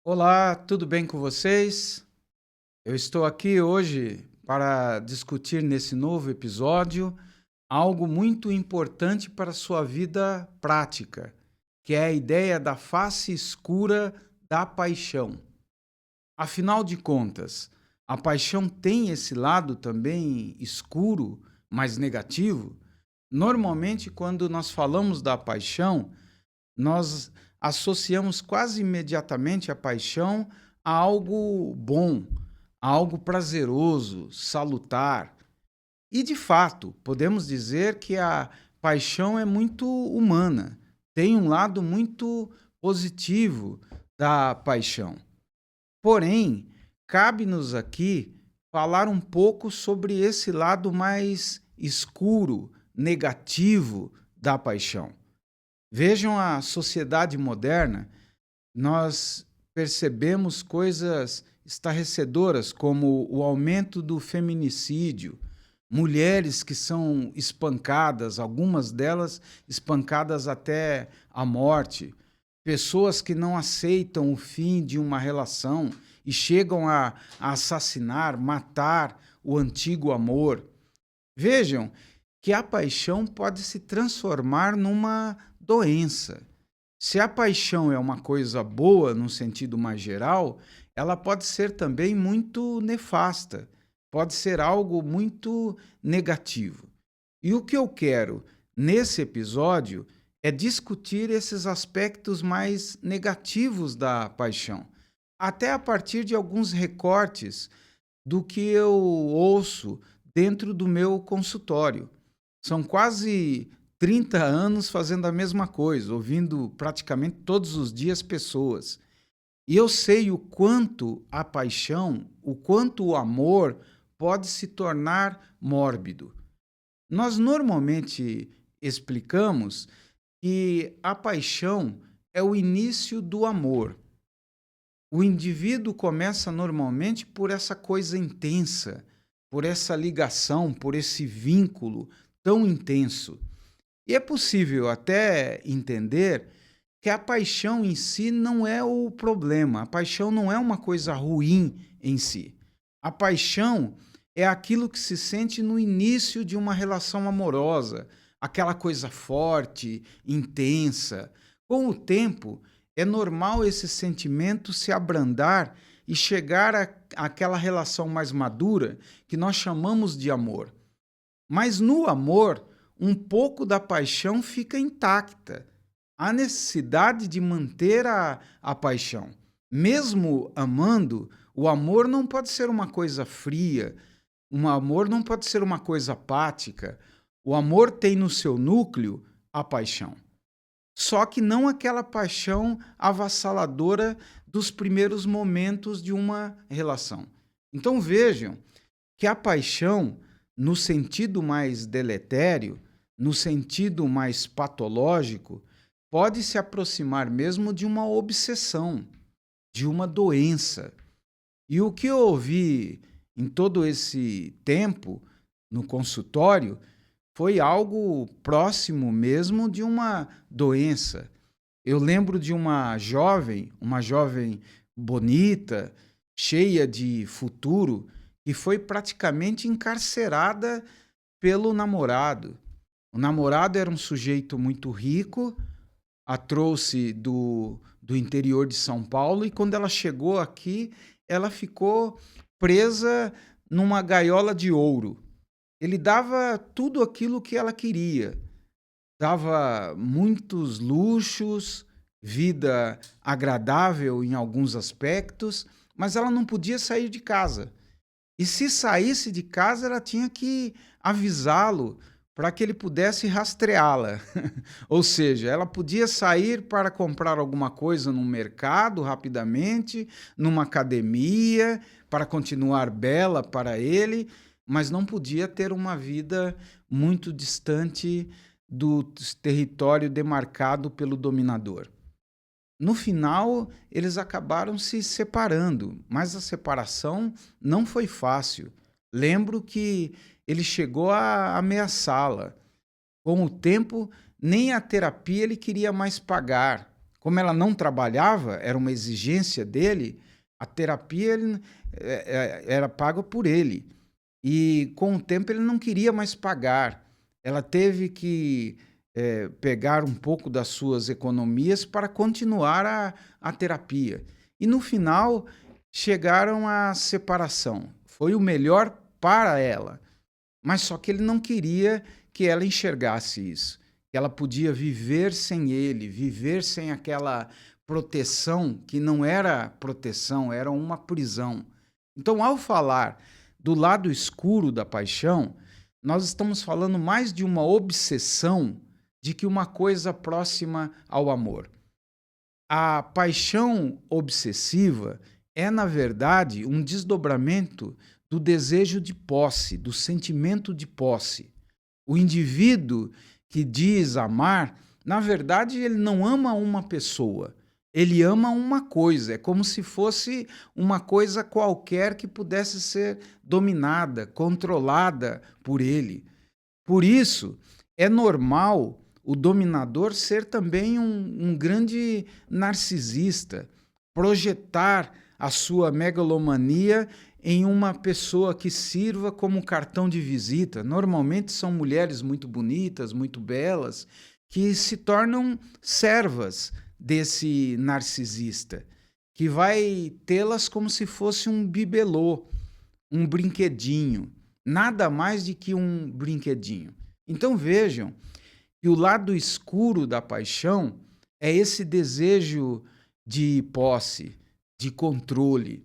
Olá, tudo bem com vocês? Eu estou aqui hoje para discutir nesse novo episódio algo muito importante para a sua vida prática, que é a ideia da face escura da paixão. Afinal de contas, a paixão tem esse lado também escuro, mais negativo? Normalmente, quando nós falamos da paixão, nós associamos quase imediatamente a paixão a algo bom, a algo prazeroso, salutar. E, de fato, podemos dizer que a paixão é muito humana, tem um lado muito positivo da paixão. Porém, cabe-nos aqui falar um pouco sobre esse lado mais escuro, negativo da paixão. Vejam a sociedade moderna, nós percebemos coisas estarrecedoras como o aumento do feminicídio, mulheres que são espancadas, algumas delas espancadas até a morte, pessoas que não aceitam o fim de uma relação e chegam a assassinar, matar o antigo amor. Vejam que a paixão pode se transformar numa doença. Se a paixão é uma coisa boa no sentido mais geral, ela pode ser também muito nefasta, pode ser algo muito negativo. E o que eu quero nesse episódio é discutir esses aspectos mais negativos da paixão, até a partir de alguns recortes do que eu ouço dentro do meu consultório. São quase 30 anos fazendo a mesma coisa, ouvindo praticamente todos os dias pessoas. E eu sei o quanto a paixão, o quanto o amor pode se tornar mórbido. Nós normalmente explicamos que a paixão é o início do amor. O indivíduo começa normalmente por essa coisa intensa, por essa ligação, por esse vínculo tão intenso. E é possível até entender que a paixão em si não é o problema, a paixão não é uma coisa ruim em si. A paixão é aquilo que se sente no início de uma relação amorosa, aquela coisa forte, intensa. Com o tempo, é normal esse sentimento se abrandar e chegar àquela relação mais madura que nós chamamos de amor. Mas no amor, um pouco da paixão fica intacta. Há necessidade de manter a paixão. Mesmo amando, o amor não pode ser uma coisa fria, o amor não pode ser uma coisa apática. O amor tem no seu núcleo a paixão. Só que não aquela paixão avassaladora dos primeiros momentos de uma relação. Então vejam que a paixão, no sentido mais deletério, no sentido mais patológico, pode se aproximar mesmo de uma obsessão, de uma doença. E o que eu ouvi em todo esse tempo no consultório foi algo próximo mesmo de uma doença. Eu lembro de uma jovem bonita, cheia de futuro, que foi praticamente encarcerada pelo namorado. O namorado era um sujeito muito rico, a trouxe do interior de São Paulo e quando ela chegou aqui, ela ficou presa numa gaiola de ouro. Ele dava tudo aquilo que ela queria, dava muitos luxos, vida agradável em alguns aspectos, mas ela não podia sair de casa. E se saísse de casa, ela tinha que avisá-lo para que ele pudesse rastreá-la. Ou seja, ela podia sair para comprar alguma coisa no mercado rapidamente, numa academia, para continuar bela para ele, mas não podia ter uma vida muito distante do território demarcado pelo dominador. No final, eles acabaram se separando, mas a separação não foi fácil. Lembro que ele chegou a ameaçá-la. Com o tempo, nem a terapia ele queria mais pagar. Como ela não trabalhava, era uma exigência dele, a terapia era paga por ele. E com o tempo ele não queria mais pagar. Ela teve que pegar um pouco das suas economias para continuar a terapia. E no final chegaram à separação. Foi o melhor para ela. Mas só que ele não queria que ela enxergasse isso. Que ela podia viver sem ele, viver sem aquela proteção que não era proteção, era uma prisão. Então, ao falar do lado escuro da paixão, nós estamos falando mais de uma obsessão de que uma coisa próxima ao amor. A paixão obsessiva é, na verdade, um desdobramento do desejo de posse, do sentimento de posse. O indivíduo que diz amar, na verdade, ele não ama uma pessoa, ele ama uma coisa. É como se fosse uma coisa qualquer que pudesse ser dominada, controlada por ele. Por isso, é normal o dominador ser também um grande narcisista, projetar a sua megalomania em uma pessoa que sirva como cartão de visita. Normalmente são mulheres muito bonitas, muito belas, que se tornam servas desse narcisista, que vai tê-las como se fosse um bibelô, um brinquedinho, nada mais do que um brinquedinho. Então vejam que o lado escuro da paixão é esse desejo de posse, de controle.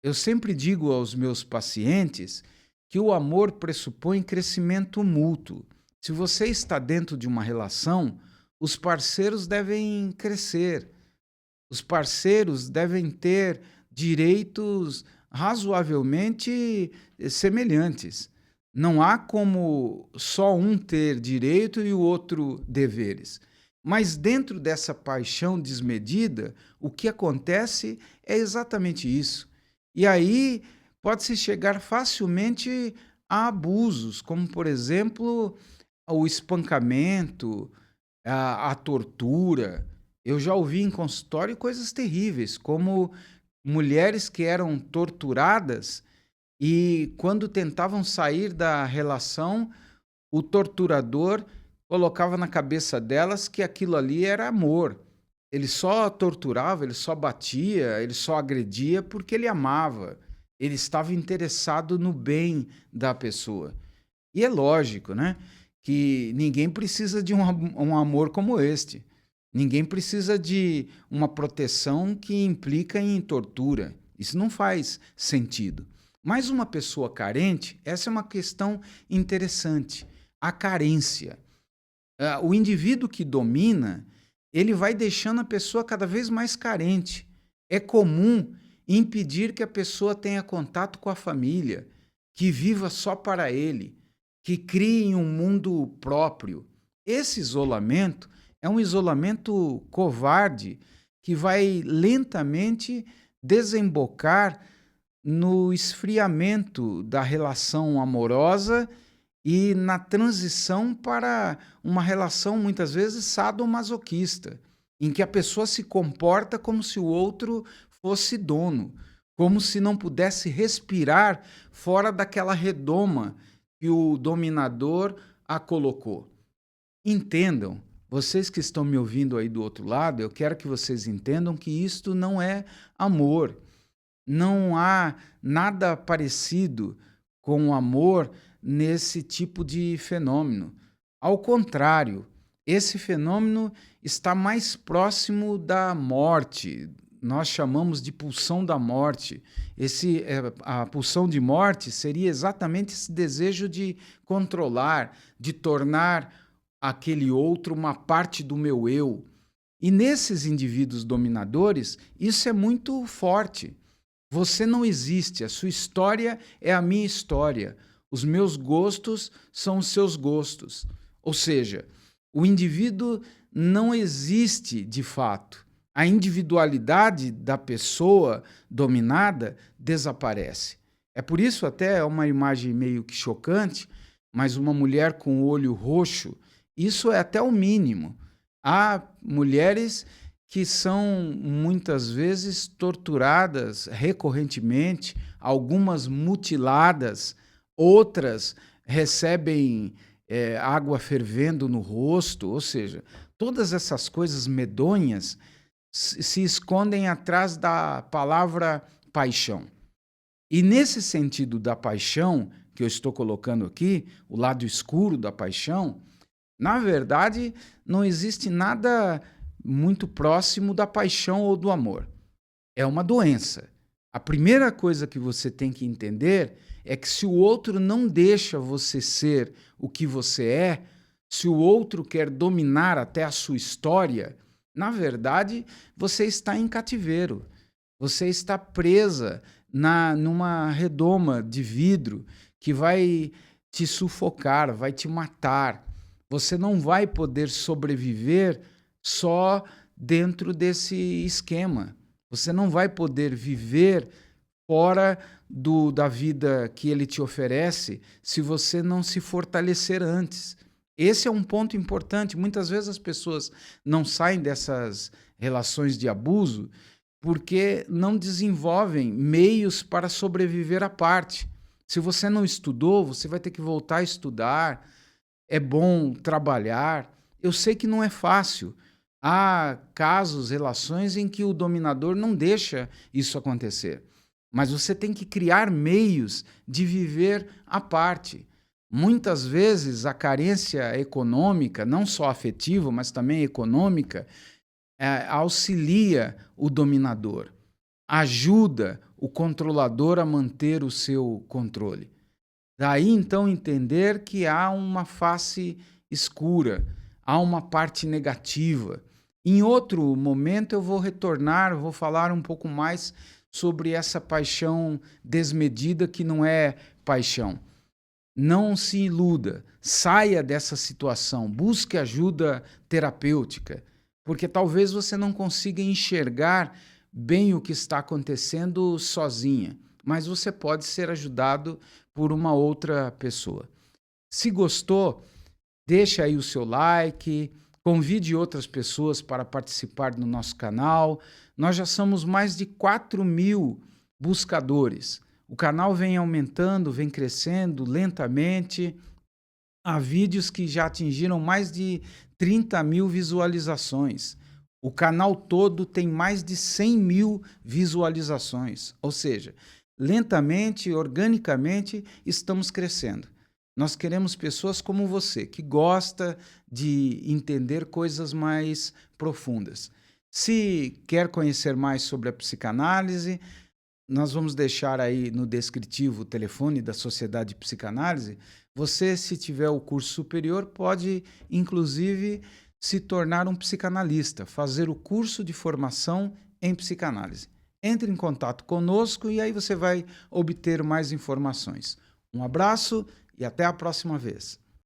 Eu sempre digo aos meus pacientes que o amor pressupõe crescimento mútuo. Se você está dentro de uma relação, os parceiros devem crescer. Os parceiros devem ter direitos razoavelmente semelhantes. Não há como só um ter direito e o outro deveres. Mas dentro dessa paixão desmedida, o que acontece é exatamente isso. E aí pode-se chegar facilmente a abusos, como, por exemplo, o espancamento, a tortura. Eu já ouvi em consultório coisas terríveis, como mulheres que eram torturadas e, quando tentavam sair da relação, o torturador colocava na cabeça delas que aquilo ali era amor. Ele só torturava, ele só batia, ele só agredia porque ele amava. Ele estava interessado no bem da pessoa. E é lógico, né, que ninguém precisa de um amor como este. Ninguém precisa de uma proteção que implica em tortura. Isso não faz sentido. Mas uma pessoa carente, essa é uma questão interessante. A carência. O indivíduo que domina, ele vai deixando a pessoa cada vez mais carente. É comum impedir que a pessoa tenha contato com a família, que viva só para ele, que crie um mundo próprio. Esse isolamento é um isolamento covarde que vai lentamente desembocar no esfriamento da relação amorosa e na transição para uma relação, muitas vezes, sadomasoquista, em que a pessoa se comporta como se o outro fosse dono, como se não pudesse respirar fora daquela redoma que o dominador a colocou. Entendam, vocês que estão me ouvindo aí do outro lado, eu quero que vocês entendam que isto não é amor. Não há nada parecido com o amor nesse tipo de fenômeno. Ao contrário, esse fenômeno está mais próximo da morte. Nós chamamos de pulsão da morte. A pulsão de morte seria exatamente esse desejo de controlar, de tornar aquele outro uma parte do meu eu. E nesses indivíduos dominadores, isso é muito forte. Você não existe, a sua história é a minha história. Os meus gostos são os seus gostos. Ou seja, o indivíduo não existe de fato. A individualidade da pessoa dominada desaparece. É por isso até uma imagem meio que chocante, mas uma mulher com o olho roxo Isso é até o mínimo. Há mulheres que são muitas vezes torturadas recorrentemente, algumas mutiladas, outras recebem água fervendo no rosto, ou seja, todas essas coisas medonhas se escondem atrás da palavra paixão. E nesse sentido da paixão, que eu estou colocando aqui, o lado escuro da paixão, na verdade, não existe nada muito próximo da paixão ou do amor. É uma doença. A primeira coisa que você tem que entender é que se o outro não deixa você ser o que você é, se o outro quer dominar até a sua história, na verdade, você está em cativeiro. Você está presa numa redoma de vidro que vai te sufocar, vai te matar. Você não vai poder sobreviver só dentro desse esquema. Você não vai poder viver fora da vida que ele te oferece se você não se fortalecer antes. Esse é um ponto importante. Muitas vezes as pessoas não saem dessas relações de abuso porque não desenvolvem meios para sobreviver à parte. Se você não estudou, você vai ter que voltar a estudar. É bom trabalhar. Eu sei que não é fácil. Há casos, relações em que o dominador não deixa isso acontecer. Mas você tem que criar meios de viver à parte. Muitas vezes a carência econômica, não só afetiva, mas também econômica, auxilia o dominador, ajuda o controlador a manter o seu controle. Daí, então, entender que há uma face escura, há uma parte negativa. Em outro momento eu vou retornar, vou falar um pouco mais sobre essa paixão desmedida que não é paixão. Não se iluda, saia dessa situação, busque ajuda terapêutica, porque talvez você não consiga enxergar bem o que está acontecendo sozinha, mas você pode ser ajudado por uma outra pessoa. Se gostou, deixa aí o seu like, convide outras pessoas para participar do nosso canal. Nós já somos mais de 4.000 buscadores. O canal vem aumentando, vem crescendo lentamente. Há vídeos que já atingiram mais de 30.000 visualizações. O canal todo tem mais de 100.000 visualizações. Ou seja, lentamente, organicamente, estamos crescendo. Nós queremos pessoas como você, que gosta de entender coisas mais profundas. Se quer conhecer mais sobre a psicanálise, nós vamos deixar aí no descritivo o telefone da Sociedade de Psicanálise. Você, se tiver o curso superior, pode, inclusive, se tornar um psicanalista, fazer o curso de formação em psicanálise. Entre em contato conosco e aí você vai obter mais informações. Um abraço e até a próxima vez.